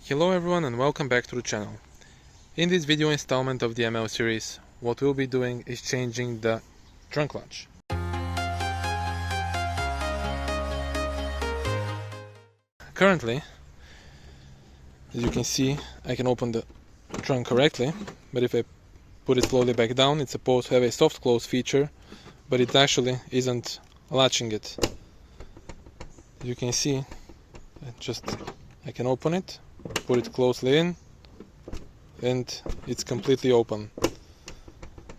Hello everyone and welcome back to the channel. In this video installment of the ML series, what we'll be doing is changing the trunk latch. Currently, as you can see, I can open the trunk correctly, but if I put it slowly back down, it's supposed to have a soft close feature, but it actually isn't latching it. As you can see, I can open it, put it closely in, and it's completely open.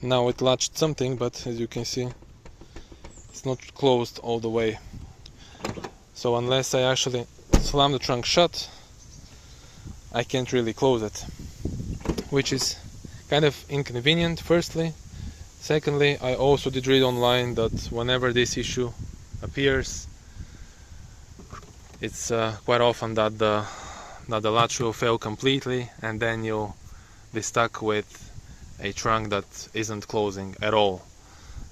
Now it latched something, but as you can see, it's not closed all the way. So unless I actually slam the trunk shut, I can't really close it, which is kind of inconvenient, firstly. Secondly, I also did read online that whenever this issue appears, it's quite often that the latch will fail completely, and then you'll be stuck with a trunk that isn't closing at all.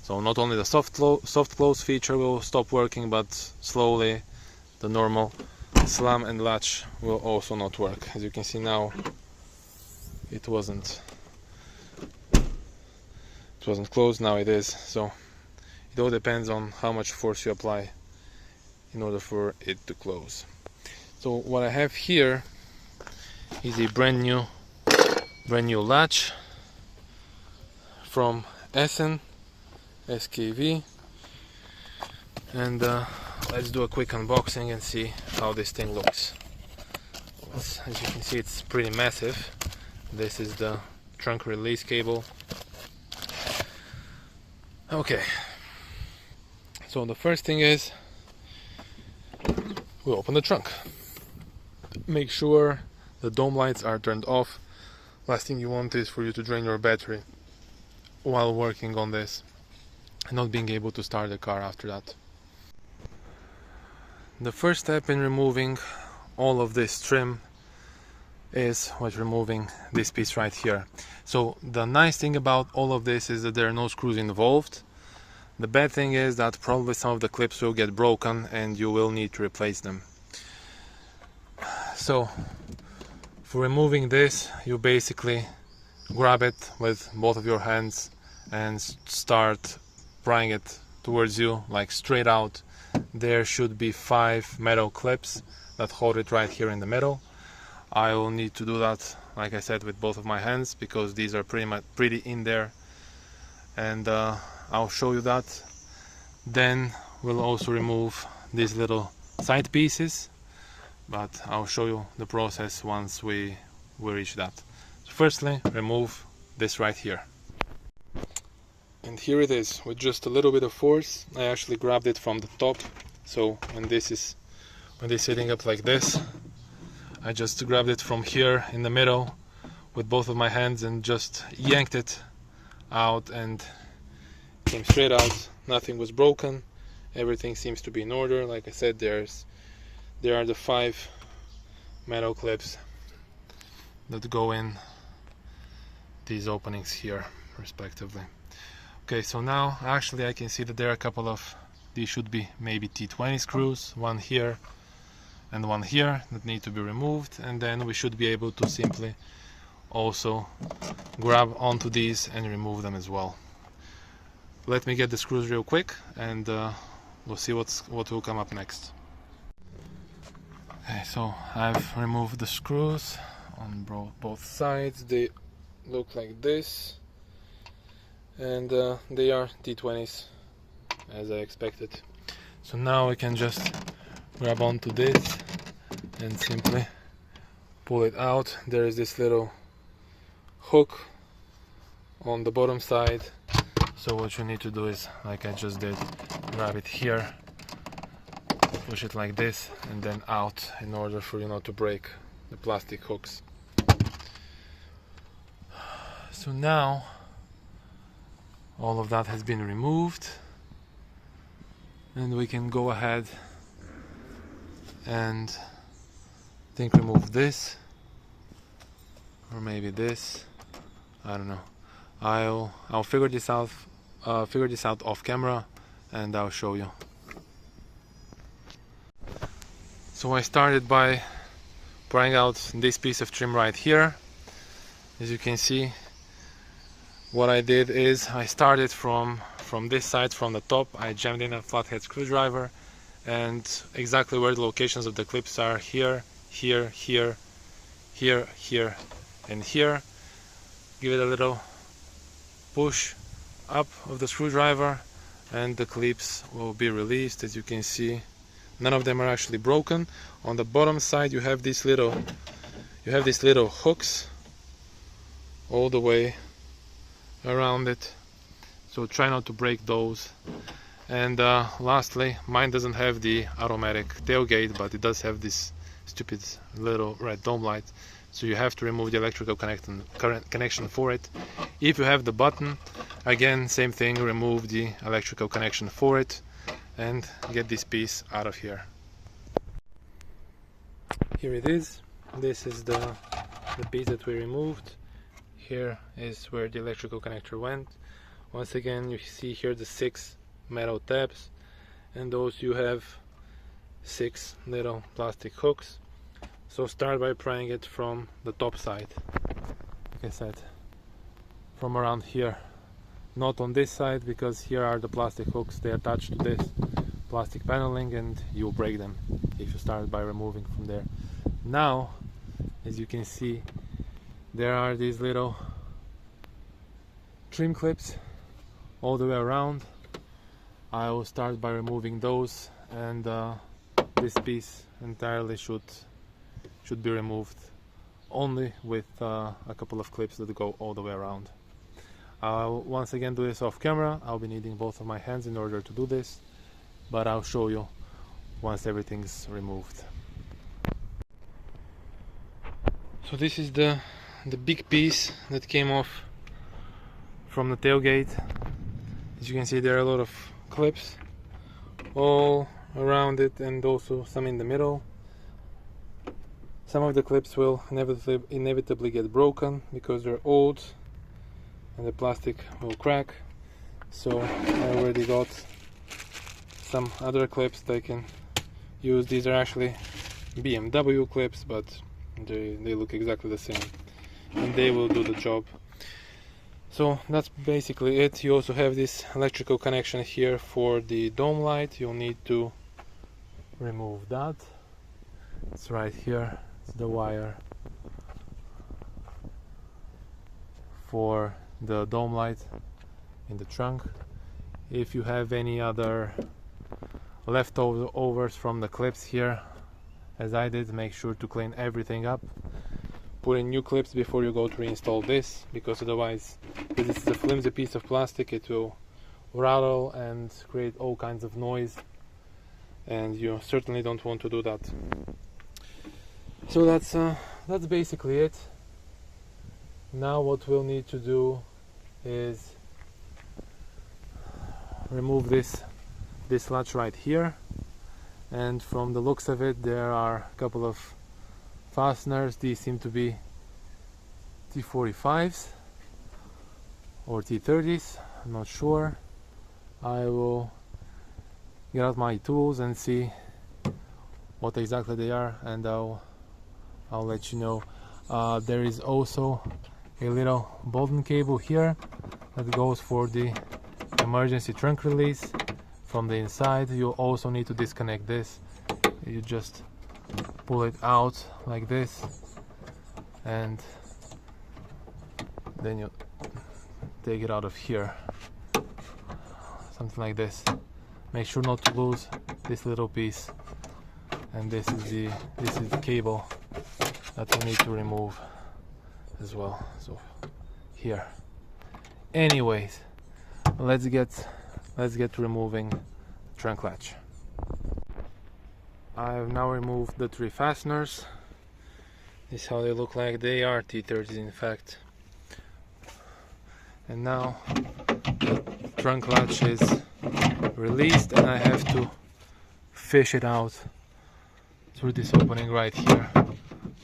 So not only the soft close feature will stop working, but slowly the normal slam and latch will also not work. As you can see now, it wasn't closed, now it is. So it all depends on how much force you apply in order for it to close. So what I have here is a brand new latch from Essen SKV, and let's do a quick unboxing and see how this thing looks. As you can see, it's pretty massive. This is the trunk release cable. Okay, so the first thing is we open the trunk. Make sure the dome lights are turned off. Last thing you want is for you to drain your battery while working on this and not being able to start the car after that. The first step in removing all of this trim is removing this piece right here. So the nice thing about all of this is that there are no screws involved. The bad thing is that probably some of the clips will get broken and you will need to replace them. So for removing this, you basically grab it with both of your hands and start prying it towards you, like straight out. There should be 5 metal clips that hold it right here in the middle. I will need to do that, like I said, with both of my hands because these are pretty in there, and I'll show you that. Then we'll also remove these little side pieces, but I'll show you the process once we reach that. So firstly, remove this right here. And here it is, with just a little bit of force. I actually grabbed it from the top, so when this is sitting up like this, I just grabbed it from here in the middle with both of my hands and just yanked it out, and came straight out. Nothing was broken, everything seems to be in order. Like I said, there are the 5 metal clips that go in these openings here respectively. Okay, so now actually I can see that there are a couple of, these should be maybe T20 screws, one here and one here, that need to be removed, and then we should be able to simply also grab onto these and remove them as well. Let me get the screws real quick and we'll see what will come up next. Okay, so I've removed the screws on both sides. They look like this, and they are T20s as I expected. So now we can just grab onto this and simply pull it out. There is this little hook on the bottom side, so what you need to do is, like I just did, grab it here, push it like this and then out in order for you not to break the plastic hooks. So now all of that has been removed, and we can go ahead and I think remove this, or maybe this, I don't know. I'll figure this out off camera and I'll show you. So I started by prying out this piece of trim right here. As you can see, what I did is I started from this side, from the top. I jammed in a flathead screwdriver, and exactly where the locations of the clips are, here, here, here, here, here, and here. Give it a little push up of the screwdriver, and the clips will be released. As you can see, none of them are actually broken. On the bottom side, you have these little hooks all the way around it, so try not to break those. And lastly, mine doesn't have the automatic tailgate, but it does have this stupid little red dome light, so you have to remove the electrical connection for it. If you have the button, again, same thing, remove the electrical connection for it and get this piece out of here. Here it is. This is the piece that we removed. Here is where the electrical connector went. Once again, you see here the 6 metal tabs, and those you have 6 little plastic hooks. So start by prying it from the top side, like I said, from around here, not on this side, because here are the plastic hooks. They attach to this plastic paneling and you'll break them if you start by removing from there. Now, as you can see, there are these little trim clips all the way around. I will start by removing those, and this piece entirely should be removed, only with a couple of clips that go all the way around. I'll once again do this off camera. I'll be needing both of my hands in order to do this, but I'll show you once everything's removed. So this is the big piece that came off from the tailgate. As you can see, there are a lot of clips all around it, and also some in the middle. Some of the clips will inevitably get broken because they're old and the plastic will crack. So I already got some other clips that I can use. These are actually BMW clips, but they look exactly the same and they will do the job. So that's basically it. You also have this electrical connection here for the dome light. You'll need to remove that. It's right here. It's the wire for the dome light in the trunk. If you have any other leftovers from the clips here, as I did, make sure to clean everything up. Put in new clips before you go to reinstall this, because otherwise, because it's a flimsy piece of plastic, it will rattle and create all kinds of noise, and you certainly don't want to do that. So that's basically it. Now what we'll need to do is remove this latch right here, and from the looks of it, there are a couple of fasteners. These seem to be T45s or T30s, I'm not sure. I will get out my tools and see what exactly they are, and I'll let you know. There is also a little Bolton cable here that goes for the emergency trunk release from the inside. You also need to disconnect this. You just pull it out like this, and then you take it out of here, something like this. Make sure not to lose this little piece, and this is the cable that we need to remove as well. So here. Anyways, let's get to removing the trunk latch. I have now removed the 3 fasteners. This is how they look like. They are T30s in fact. And now the trunk latch is released, and I have to fish it out through this opening right here.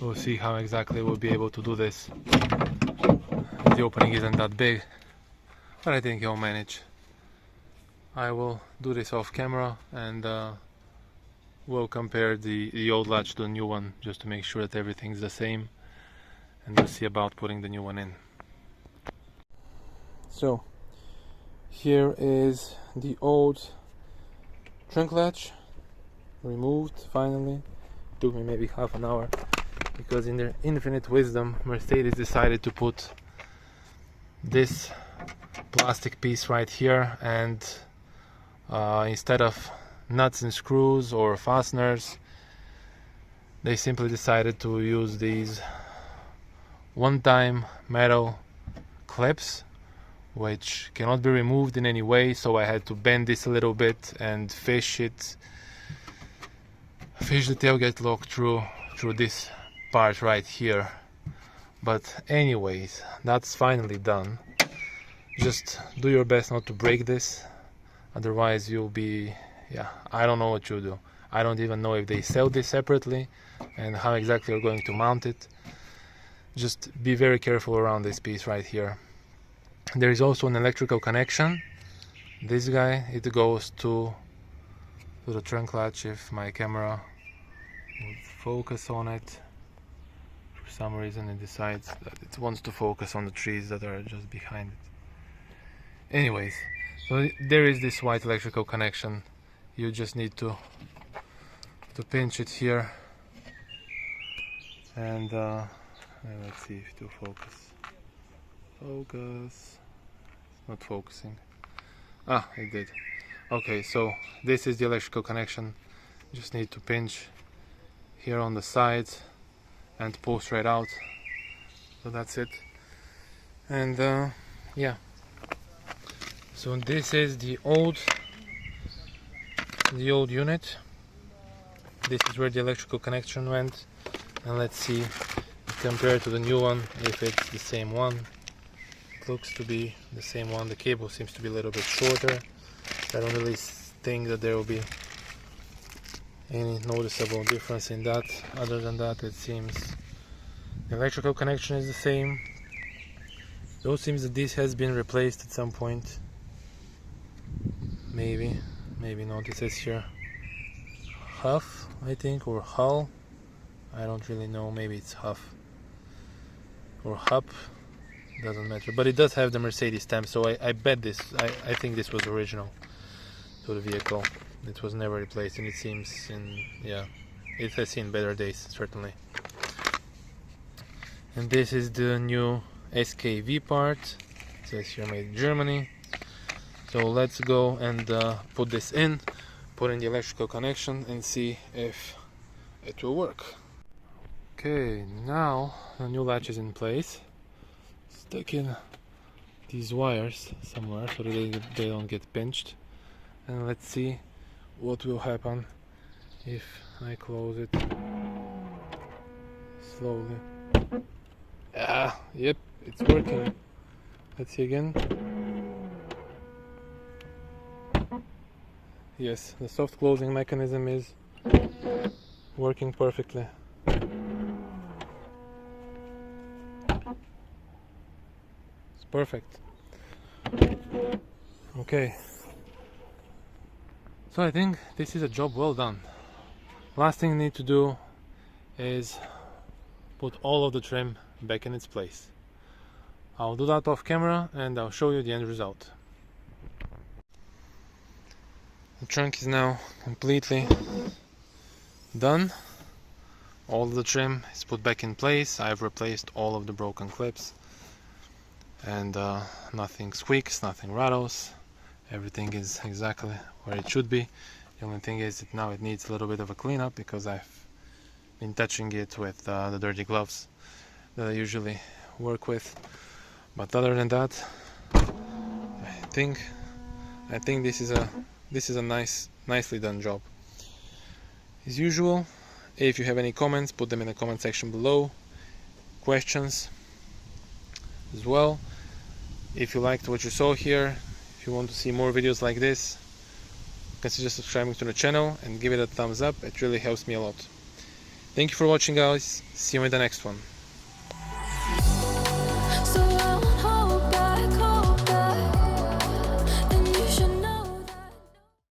We'll see how exactly we'll be able to do this. The opening isn't that big, but I think I'll manage. I will do this off camera, and we'll compare the old latch to the new one just to make sure that everything's the same, and we'll see about putting the new one in. So here is the old trunk latch removed finally. Took me maybe half an hour because in their infinite wisdom Mercedes decided to put this plastic piece right here, and instead of nuts and screws or fasteners, they simply decided to use these one-time metal clips which cannot be removed in any way, so I had to bend this a little bit and fish the tailgate lock through this part right here. But anyways, that's finally done. Just do your best not to break this, otherwise you'll be, I don't know what you'll do. I don't even know if they sell this separately and how exactly you're going to mount it. Just be very careful around this piece right here. There is also an electrical connection. This guy, it goes to the trunk latch. If my camera would focus on it, for some reason it decides that it wants to focus on the trees that are just behind it. Anyways, so there is this white electrical connection. You just need to pinch it here, and let's see if it will focus. Focus. It's not focusing. Ah, it did. Okay, so this is the electrical connection. Just need to pinch here on the sides and pull straight out. So that's it. And yeah. So this is the old unit. This is where the electrical connection went, and let's see compared to the new one if it's the same one. It looks to be the same one. The cable seems to be a little bit shorter. I don't really think that there will be any noticeable difference in that. Other than that, it seems the electrical connection is the same. Though it seems that this has been replaced at some point. Maybe not. It says here Huff, I think, or Hull. I don't really know. Maybe it's Huff or Hup. Doesn't matter. But it does have the Mercedes stamp, so I bet this. I think this was original to the vehicle. It was never replaced, and it seems it has seen better days, certainly. And this is the new SKV part. It says here made in Germany. So let's go and put this in, put in the electrical connection, and see if it will work. Okay, now the new latch is in place. Stuck in these wires somewhere so that they don't get pinched. And let's see what will happen if I close it slowly. Yep, it's working. Let's see again. Yes, the soft closing mechanism is working perfectly. It's perfect. Okay. So I think this is a job well done. Last thing I need to do is put all of the trim back in its place. I'll do that off camera and I'll show you the end result. The trunk is now completely done. All of the trim is put back in place. I've replaced all of the broken clips, and nothing squeaks, nothing rattles. Everything is exactly where it should be. The only thing is that now it needs a little bit of a cleanup because I've been touching it with the dirty gloves that I usually work with. But other than that, I think this is a nicely done job. As usual, if you have any comments, put them in the comment section below. Questions as well. If you liked what you saw here, if you want to see more videos like this, consider subscribing to the channel and give it a thumbs up. It really helps me a lot. Thank you for watching, guys. See you in the next one.